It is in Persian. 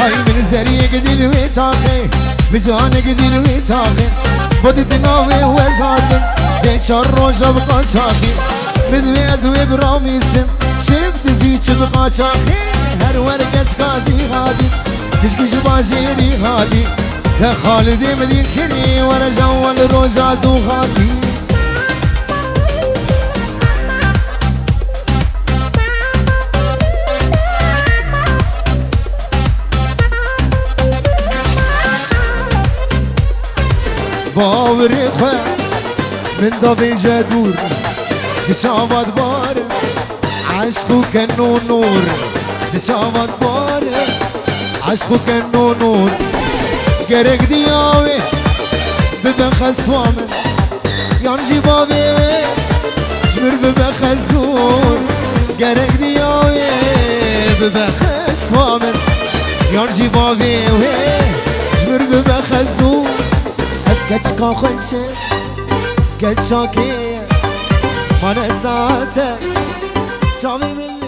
هاي من زريق دل ويتاقي بجانك دل ويتاقي بدت ناوي وزاقي سيشار روجا بقى شاقي بدوي ازوي برامي سن شفت زيش بقى شاقي هر ورقش قازي هادي تشكش باجيري هادي يا خالدي مدين كني ورا جوال روجات وغاتي باوري خواه من دابي جدور تشابت بار عشقو كنو نور تشابت بار عشقو كنو نور گرگ دیاوی ببخس وامن یانجی باوی جمر ببخسون گرگ دیاوی ببخس وامن یانجی باوی جمر ببخسون هفکت کا خوشه گل شاکی من ساعته شامی من